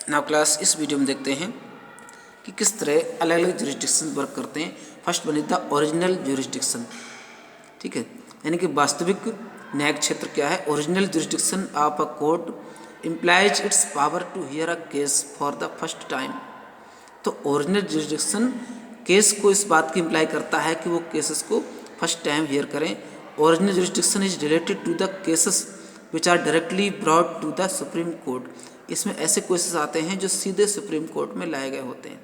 Now class, इस video में देखते हैं कि किस तरह अलग अलग ज्यूरिसडिक्शन वर्क करते हैं। First one is the original jurisdiction. ठीक है, यानी कि वास्तविक न्यायिक क्षेत्र क्या है। Original jurisdiction of a court implies its power to hear a case for the first time. तो ओरिजिनल ज्यूरिसडिक्शन केस को इस बात की इम्प्लाई करता है कि वो केसेस को फर्स्ट टाइम हियर करें। Original jurisdiction is related to the cases which are directly brought to the supreme court. इसमें ऐसे केसेस आते हैं जो सीधे सुप्रीम कोर्ट में लाए गए होते हैं,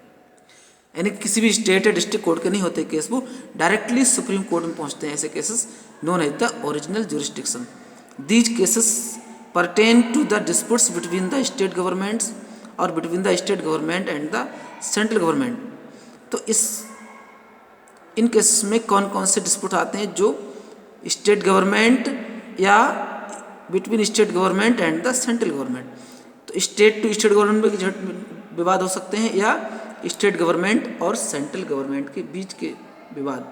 यानी किसी भी स्टेट या डिस्ट्रिक्ट कोर्ट के नहीं होते केस, वो डायरेक्टली सुप्रीम कोर्ट में पहुंचते हैं। ऐसे cases known as the original jurisdiction. These cases pertain to the disputes between the state governments और between the state government and the central government. तो इन केसेस में कौन कौन से डिस्प्यूट आते हैं जो स्टेट गवर्नमेंट या between state government and the central government. तो स्टेट टू स्टेट गवर्नमेंट में विवाद हो सकते हैं या स्टेट गवर्नमेंट और सेंट्रल गवर्नमेंट के बीच के विवाद।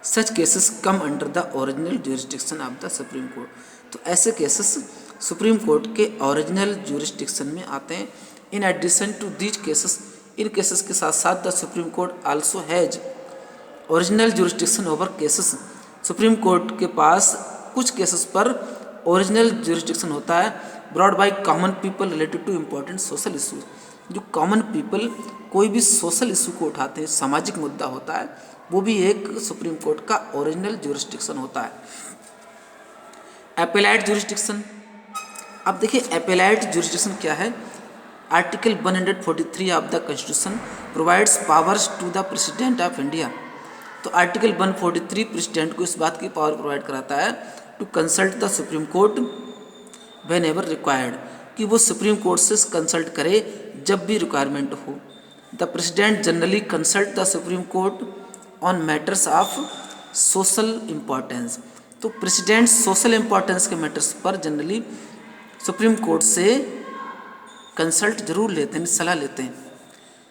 Such cases come under the original jurisdiction of the supreme court. तो ऐसे केसेस सुप्रीम कोर्ट के ओरिजिनल ज्यूरिसडिक्शन में आते हैं। In addition to these cases, इन केसेस के साथ साथ the supreme court also has original jurisdiction over cases. Supreme court के पास कुछ केसेस पर ओरिजिनल ज्यूरिसडिक्शन होता है brought by common people related to important social issues. जो कॉमन पीपल कोई भी सोशल इशू को उठाते हैं, सामाजिक मुद्दा होता है, वो भी एक सुप्रीम कोर्ट का ओरिजिनल ज्यूरिसडिक्शन होता है। Appellate jurisdiction. अब देखिए एपेलाइट ज्यूरिसडिक्शन क्या है। Article 143 of the constitution provides powers to the president of India. तो आर्टिकल 143 प्रेसिडेंट को इस बात की पावर प्रोवाइड कराता है to consult the supreme court whenever required, कि वो सुप्रीम कोर्ट से कंसल्ट करे जब भी रिक्वायरमेंट हो। The president generally consult the supreme court on matters of social importance. तो प्रेसिडेंट सोशल इम्पोर्टेंस के मैटर्स पर जनरली सुप्रीम कोर्ट से कंसल्ट जरूर लेते हैं, सलाह लेते हैं।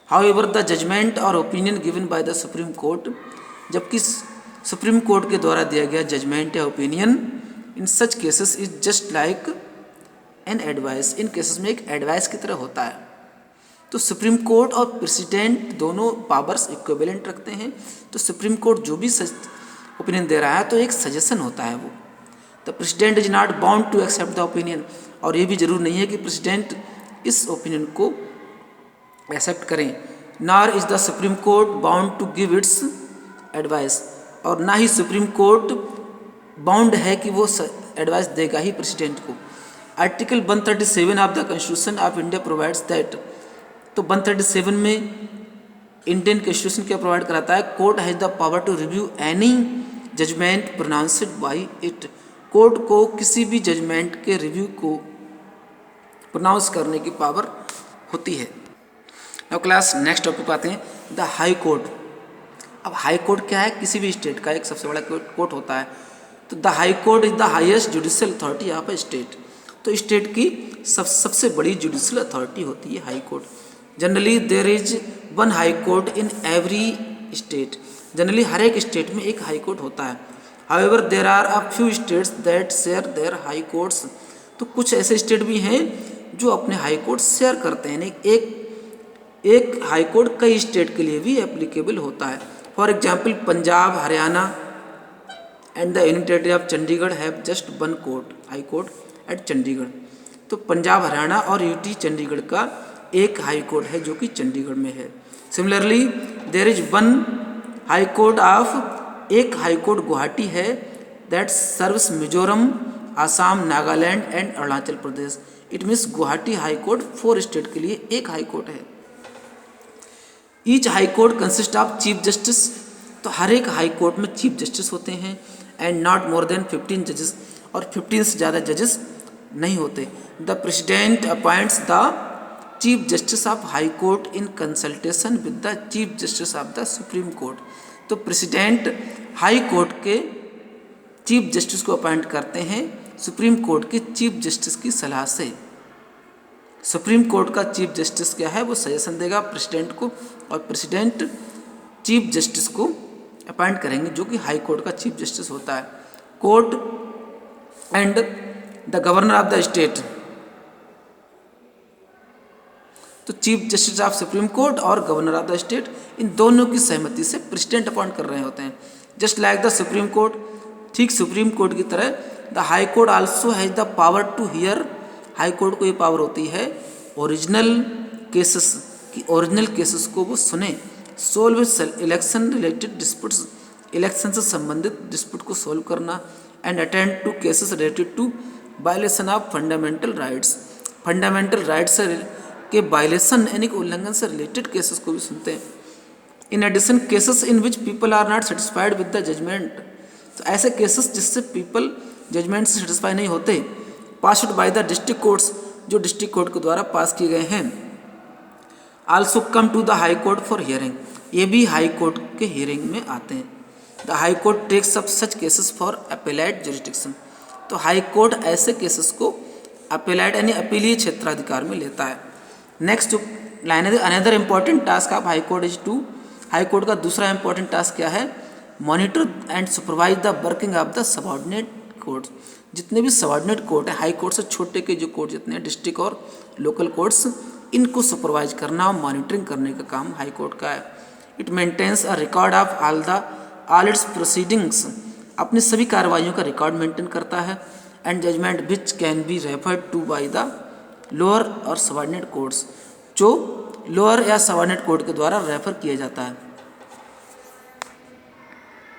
हाउएवर द जजमेंट और opinion given by the supreme court, जबकि सुप्रीम कोर्ट के द्वारा दिया गया जजमेंट या opinion in such cases is just like an advice. In cases में एक एडवाइस की तरह होता है। तो सुप्रीम कोर्ट और प्रेसिडेंट दोनों पावर्स इक्विवेलेंट रखते हैं। तो सुप्रीम कोर्ट जो भी ओपिनियन दे रहा है तो एक सजेशन होता है वो। The president is not bound to accept the opinion. और ये भी जरूर नहीं है कि प्रेसिडेंट इस ओपिनियन को एक्सेप्ट करें। Nor is the supreme court bound to give its advice. और ना ही सुप्रीम कोर्ट बाउंड है कि वो एडवाइस देगा ही प्रेसिडेंट को। Article 137 of the constitution of India provides that. तो 137 में इंडियन कॉन्स्टिट्यूशन क्या प्रोवाइड कराता है। Court has the power to review any judgment pronounced by it. Court को किसी भी जजमेंट के रिव्यू को प्रोनाउंस करने की पावर होती है। नाउ क्लास, नेक्स्ट टॉपिक आते हैं द हाई कोर्ट। अब हाई कोर्ट क्या है। किसी भी स्टेट का एक सबसे बड़ा कोर्ट होता है। तो the high court is the highest judicial authority of a state. तो स्टेट की सबसे बड़ी जुडिशियल अथॉरिटी होती है high court. Generally there is one high court in every state. Generally हर एक स्टेट में एक हाई कोर्ट होता है। However there are a few states that share their high courts. तो कुछ ऐसे स्टेट भी हैं जो अपने हाई कोर्ट शेयर करते हैं। एक हाई कोर्ट कई स्टेट के लिए भी एप्लीकेबल होता है। For example Punjab, Haryana and the union territory of Chandigarh have just one court, high court at Chandigarh. तो पंजाब, हरियाणा और यूटी चंडीगढ़ का एक हाई कोर्ट है जो कि चंडीगढ़ में है। Similarly there is one high court of, एक हाई कोर्ट गुवाहाटी है that serves Mizoram, Assam, Nagaland and Arunachal Pradesh. It means Guwahati high court 4 state के लिए एक हाई कोर्ट है। Each high court consist of chief justice. तो हर एक हाई कोर्ट में चीफ जस्टिस होते हैं एंड नॉट मोर देन 15 जजेस। और 15 से ज़्यादा जजेस नहीं होते। The president appoints the chief justice of high court in consultation with the chief justice of the supreme court. तो प्रेसिडेंट हाई कोर्ट के चीफ जस्टिस को अपॉइंट करते हैं सुप्रीम कोर्ट के चीफ जस्टिस की सलाह से। सुप्रीम कोर्ट का चीफ जस्टिस क्या है, वो सजेशन देगा प्रेसिडेंट को और प्रेसिडेंट चीफ जस्टिस को अपॉइंट करेंगे जो कि हाई कोर्ट का चीफ जस्टिस होता है। Court and the governor of the state तो chief justice of supreme court और गवर्नर ऑफ द स्टेट, इन दोनों की सहमति से प्रेसिडेंट अपॉइंट कर रहे होते हैं। Just like the supreme court, ठीक सुप्रीम कोर्ट की तरह the high court also has the power to hear, high court को ये पावर होती है ओरिजिनल केसेस को वो सुने, solve election related disputes, election से संबंधित डिस्प्यूट को सोल्व करना, and attend to cases related to violation of fundamental rights, fundamental rights के वायलेशन यानी कि उल्लंघन से रिलेटेड केसेस को भी सुनते हैं। In addition cases in which people are not satisfied with the judgment, तो ऐसे केसेस जिससे पीपल जजमेंट से सेटिस्फाई नहीं होते, passed by the district courts, जो डिस्ट्रिक्ट कोर्ट के द्वारा पास किए गए हैं, also come to the high court for hearing, ये भी हाई कोर्ट के हियरिंग में आते हैं। The high court takes up such cases for appellate jurisdiction, तो हाई कोर्ट ऐसे केसेस को अपीलेट यानी अपीलीय क्षेत्राधिकार में लेता है। नेक्स्ट लाइन है, another important task of high court is to, high court का दूसरा इंपॉर्टेंट टास्क क्या है, monitor and supervise the working of the subordinate court, जितने भी सबऑर्डिनेट कोर्ट हैं, हाई कोर्ट से छोटे के जो कोर्ट जितने हैं, डिस्ट्रिक्ट और लोकल कोर्ट्स, इनको सुपरवाइज करना और मॉनिटरिंग करने का काम हाई कोर्ट का है। It maintains a record of all its proceedings, अपनी सभी कार्रवाइयों का रिकॉर्ड मेंटेन करता है, and judgment which can be referred to by the lower और सबऑर्डिनेट कोर्ट्स, जो लोअर या सबऑर्डिनेट कोर्ट के द्वारा रेफर किया जाता है।